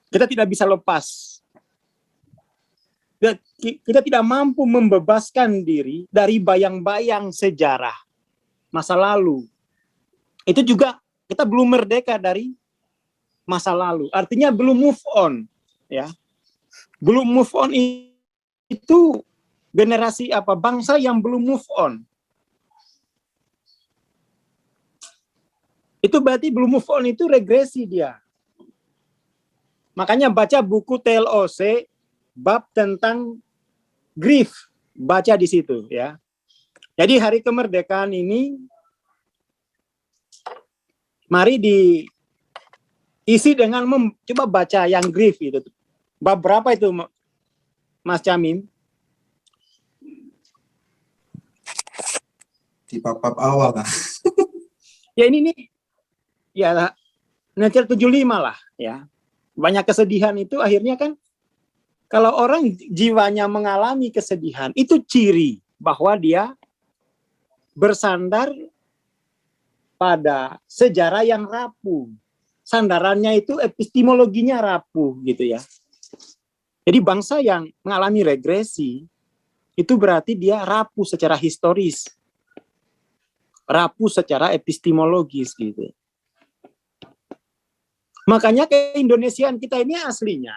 Kita tidak bisa lepas. Kita tidak mampu membebaskan diri dari bayang-bayang sejarah masa lalu. Itu juga kita belum merdeka dari masa lalu. Artinya belum move on, ya. Belum move on itu generasi apa? Bangsa yang belum move on. Itu berarti belum move on itu regresi dia. Makanya baca buku TLOC bab tentang grief, baca di situ ya. Jadi hari kemerdekaan ini mari diisi dengan coba baca yang grief itu. Bab berapa itu Mas Camim? Di bab awal lah. Ya ini nih. Ya, Nature 75 lah ya. Banyak kesedihan itu akhirnya kan kalau orang jiwanya mengalami kesedihan itu ciri bahwa dia bersandar pada sejarah yang rapuh. Sandarannya itu epistemologinya rapuh gitu ya. Jadi bangsa yang mengalami regresi itu berarti dia rapuh secara historis. Rapuh secara epistemologis gitu. Makanya keindonesiaan kita ini aslinya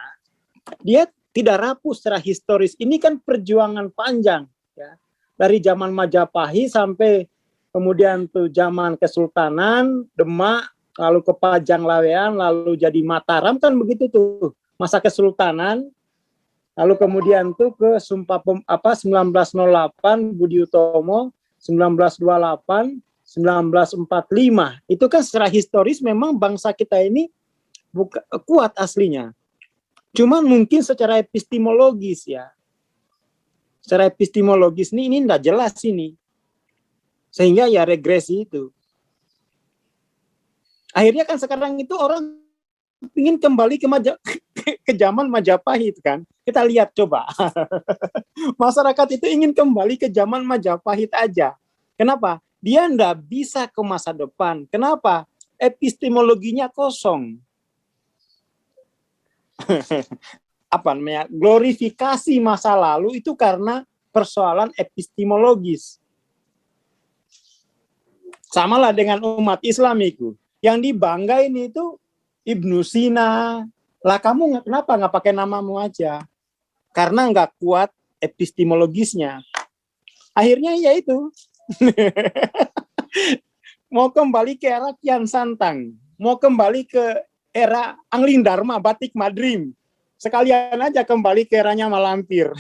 dia tidak rapuh secara historis. Ini kan perjuangan panjang ya. Dari zaman Majapahit sampai kemudian tuh zaman Kesultanan, Demak, lalu ke Pajang Lawean, lalu jadi Mataram kan begitu tuh. Masa Kesultanan, lalu kemudian tuh ke Sumpah 1908 Budi Utomo, 1928, 1945. Itu kan secara historis memang bangsa kita ini kuat aslinya. Cuman mungkin secara epistemologis ya. Secara epistemologis ini enggak jelas ini. Sehingga ya regresi itu. Akhirnya kan sekarang itu orang ingin kembali ke zaman Majapahit kan. Kita lihat coba. Masyarakat itu ingin kembali ke zaman Majapahit aja. Kenapa? Dia enggak bisa ke masa depan. Kenapa? Epistemologinya kosong. Apa namanya glorifikasi masa lalu itu karena persoalan epistemologis. Samalah dengan umat Islam itu yang dibanggain itu Ibnu Sina. Lah kamu kenapa nggak pakai namamu aja? Karena nggak kuat epistemologisnya. Akhirnya ya itu. Mau kembali ke era Kian Santang. Mau kembali ke era Angling Dharma, Batik Madrim. Sekalian aja kembali ke eranya Malampir.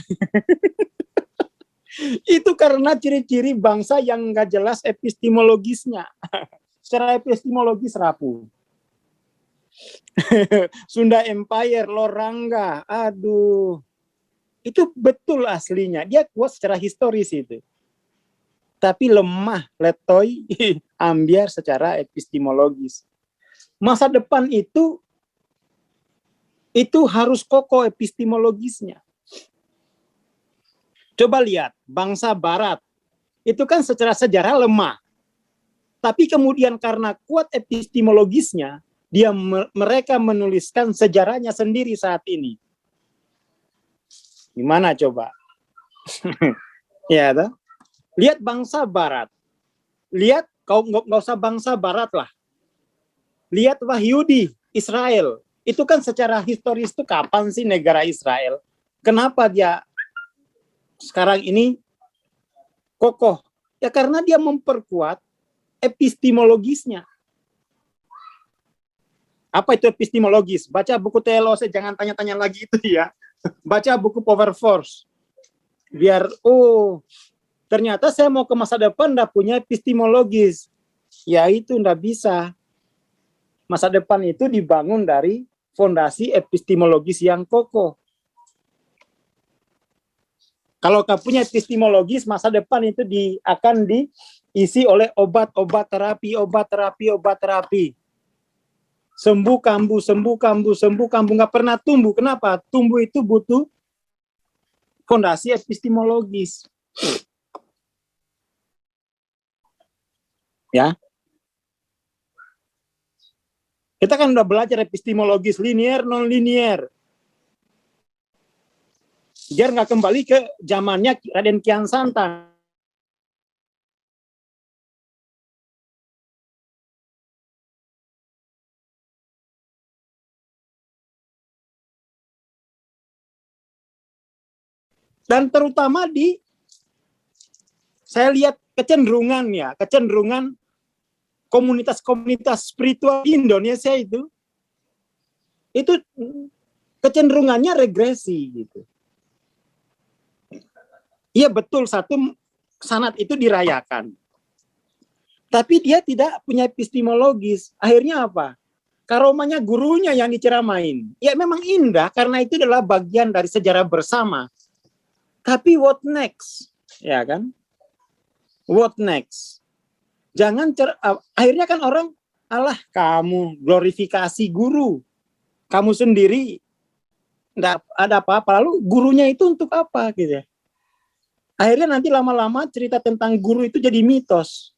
Itu karena ciri-ciri bangsa yang nggak jelas epistemologisnya. Secara epistemologis rapuh. Sunda Empire, Lorangga, aduh. Itu betul aslinya. Dia kuat secara historis itu. Tapi lemah, letoy, ambiar secara epistemologis. Masa depan itu harus kokoh epistemologisnya. Coba lihat, bangsa barat. Itu kan secara sejarah lemah. Tapi kemudian karena kuat epistemologisnya, mereka menuliskan sejarahnya sendiri saat ini. Gimana coba? Ya, toh? Lihat bangsa barat. Lihat, kau nggak usah bangsa barat lah. Lihat Wahyudi, Israel. Itu kan secara historis itu kapan sih negara Israel? Kenapa dia sekarang ini kokoh? Ya karena dia memperkuat epistemologisnya. Apa itu epistemologis? Baca buku TLOC, jangan tanya-tanya lagi itu ya. Baca buku Power Force. Biar, ternyata saya mau ke masa depan nggak punya epistemologis. Ya itu nggak bisa. Masa depan itu dibangun dari fondasi epistemologis yang kokoh. Kalau nggak punya epistemologis, masa depan itu akan diisi oleh obat terapi. Sembuh kambuh, nggak pernah tumbuh. Kenapa? Tumbuh itu butuh fondasi epistemologis. Ya. Kita kan udah belajar epistemologis linear, non linear. Biar nggak kembali ke zamannya Raden Kian Santang. Dan terutama saya lihat kecenderungan komunitas-komunitas spiritual di Indonesia itu kecenderungannya regresi gitu. Iya betul, satu sanat itu dirayakan. Tapi dia tidak punya epistemologis. Akhirnya apa? Karomanya gurunya yang diceramain. Ya memang indah karena itu adalah bagian dari sejarah bersama. Tapi what next? Ya kan? What next? Akhirnya kan orang, alah kamu glorifikasi guru. Kamu sendiri enggak ada apa-apa. Lalu gurunya itu untuk apa gitu ya? Akhirnya nanti lama-lama cerita tentang guru itu jadi mitos.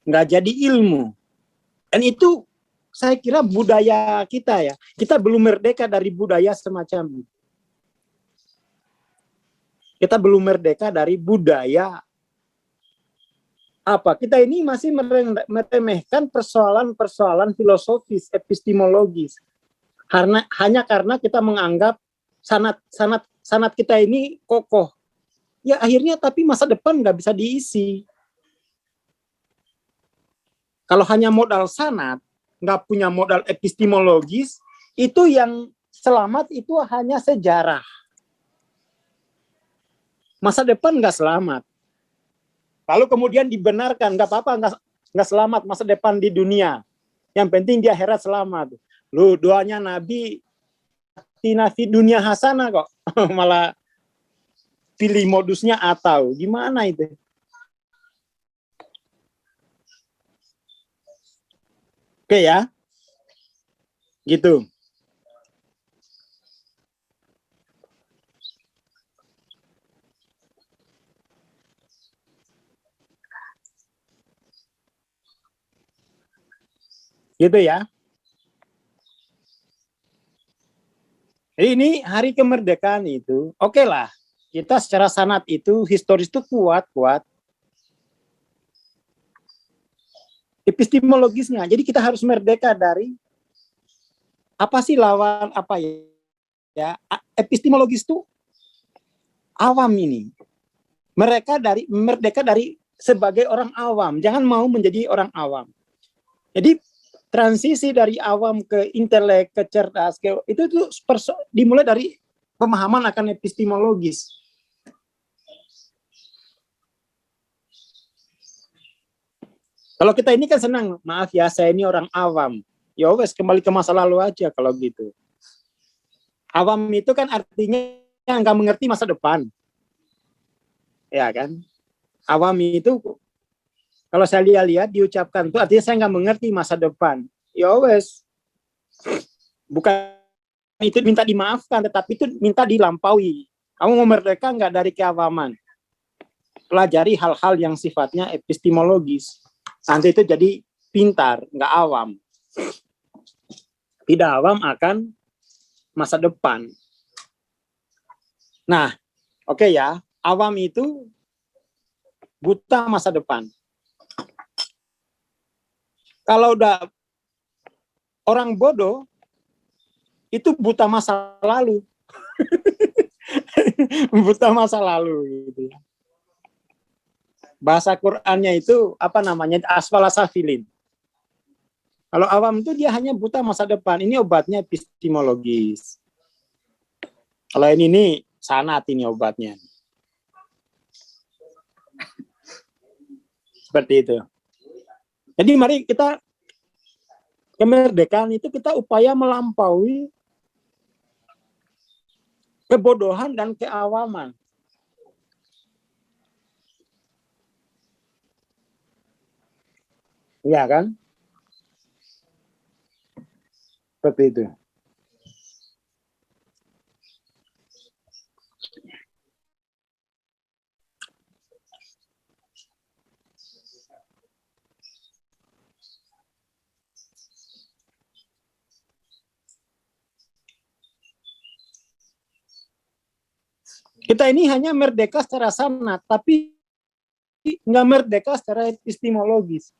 Enggak jadi ilmu. Dan itu saya kira budaya kita ya. Kita belum merdeka dari budaya semacam itu. Kita belum merdeka dari budaya apa? Kita ini masih meremehkan persoalan-persoalan filosofis, epistemologis. Hanya karena kita menganggap sanat kita ini kokoh. Ya akhirnya tapi masa depan nggak bisa diisi. Kalau hanya modal sanat, nggak punya modal epistemologis, itu yang selamat itu hanya sejarah. Masa depan nggak selamat. Lalu kemudian dibenarkan, nggak apa-apa, nggak selamat masa depan di dunia. Yang penting di akhirat selamat. Lu doanya Nabi, tina fi dunia hasanah kok. Malah pilih modusnya atau. Gimana itu? Oke ya. Gitu. Gitu ya. Jadi ini hari kemerdekaan itu, oke lah. Kita secara sanat itu, historis itu kuat. epistemologisnya. Jadi kita harus merdeka dari apa sih lawan apa ya? Epistemologis itu awam ini. Merdeka dari sebagai orang awam. Jangan mau menjadi orang awam. Jadi transisi dari awam ke intelek, ke cerdas, itu tuh dimulai dari pemahaman akan epistemologis. Kalau kita ini kan senang, maaf ya, saya ini orang awam. Ya wes, kembali ke masa lalu aja kalau gitu. Awam itu kan artinya nggak mengerti masa depan. Ya kan? Awam itu, kalau saya lihat diucapkan itu artinya saya nggak mengerti masa depan. Ya wes, bukan itu minta dimaafkan, tetapi itu minta dilampaui. Kamu mau merdeka nggak dari keawaman? Pelajari hal-hal yang sifatnya epistemologis. Nanti itu jadi pintar, nggak awam. Tidak awam akan masa depan. Nah, oke ya, awam itu buta masa depan. Kalau udah orang bodoh, itu buta masa lalu. Buta masa lalu. Gitu. Bahasa Qur'annya itu apa namanya, asfala safilin. Kalau awam itu dia hanya buta masa depan. Ini obatnya epistemologis. Kalau ini nih sanat ini obatnya. Seperti itu. Jadi mari kita kemerdekaan itu kita upaya melampaui kebodohan dan keawaman. Iya kan? Seperti itu. Kita ini hanya merdeka secara sanat, tapi nggak merdeka secara epistemologis.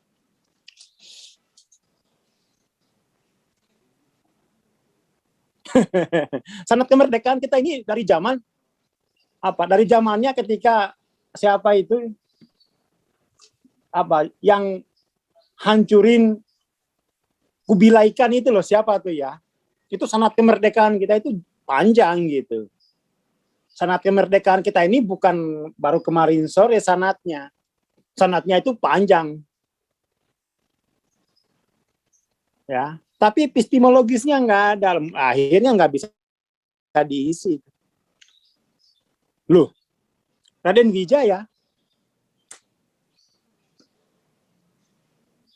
Sanat kemerdekaan kita ini dari zaman apa? Dari zamannya ketika siapa itu apa yang hancurin Kubilaikan itu loh, siapa tuh ya? Itu sanat kemerdekaan kita itu panjang gitu. Sanat kemerdekaan kita ini bukan baru kemarin sore sanatnya. Sanatnya itu panjang. Ya, tapi epistemologisnya nggak ada, akhirnya nggak bisa diisi. Loh, Raden Wijaya,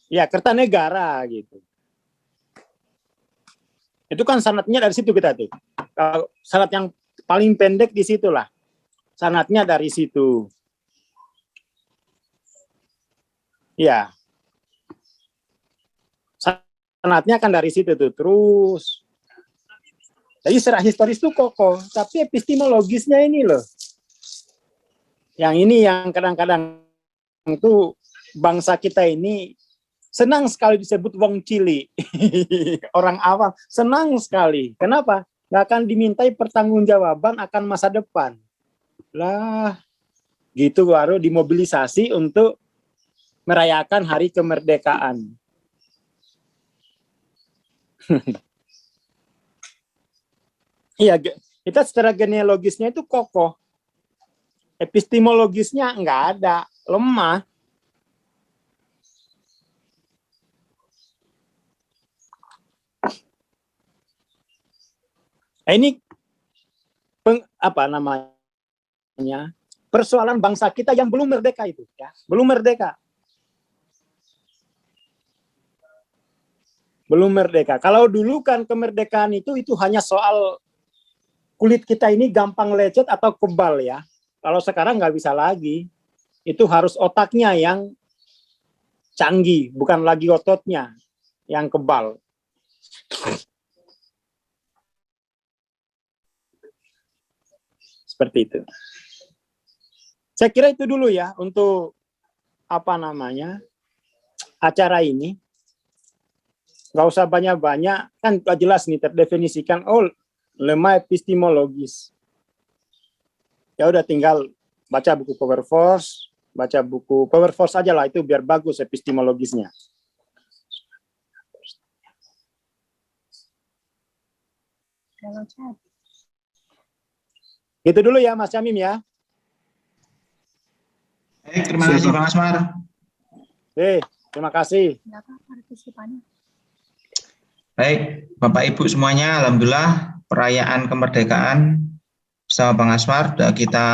ya Kertanegara gitu. Itu kan sanatnya dari situ kita tuh. Sanat yang paling pendek di situlah. Sanatnya dari situ. Ya. Sanatnya kan dari situ tuh terus. Jadi secara historis itu kokoh, tapi epistemologisnya ini loh. Yang ini yang kadang-kadang itu bangsa kita ini senang sekali disebut wong cili. Orang awam senang sekali. Kenapa? Nggak akan dimintai pertanggungjawaban akan masa depan. Lah, gitu baru dimobilisasi untuk merayakan hari kemerdekaan. Iya, kita secara genealogisnya itu kokoh. Epistemologisnya nggak ada, lemah. Ini apa namanya? Persoalan bangsa kita yang belum merdeka itu, ya, belum merdeka. Belum merdeka. Kalau dulu kan kemerdekaan itu hanya soal kulit kita ini gampang lecet atau kebal ya. Kalau sekarang nggak bisa lagi. Itu harus otaknya yang canggih, bukan lagi ototnya yang kebal. Seperti itu. Saya kira itu dulu ya untuk apa namanya acara ini, nggak usah banyak-banyak, kan udah jelas nih terdefinisikan, oh lemah epistemologis. Ya udah tinggal baca buku Power Force aja lah, itu biar bagus epistemologisnya. Kalau jadi. Gitu dulu ya Mas Jamim ya. Baik, terima kasih Bang Asmar. Terima kasih. Kenapa partisipannya? Baik, Bapak Ibu semuanya, alhamdulillah perayaan kemerdekaan bersama Bang Asmar sudah kita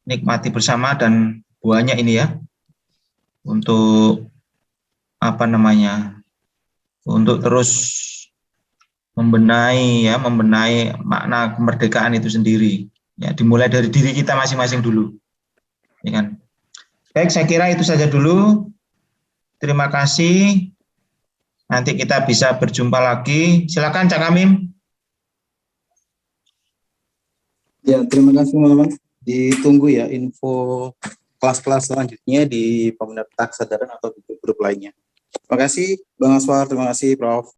nikmati bersama, dan buahnya ini ya untuk untuk terus membenahi makna kemerdekaan itu sendiri. Ya, dimulai dari diri kita masing-masing dulu. Ya kan? Baik, saya kira itu saja dulu. Terima kasih. Nanti kita bisa berjumpa lagi. Silakan Cak Kamim. Ya, terima kasih teman-teman. Ditunggu ya info kelas-kelas selanjutnya di Peminat Taksadaran atau di grup lainnya. Terima kasih Bang Aswar, terima kasih Prof.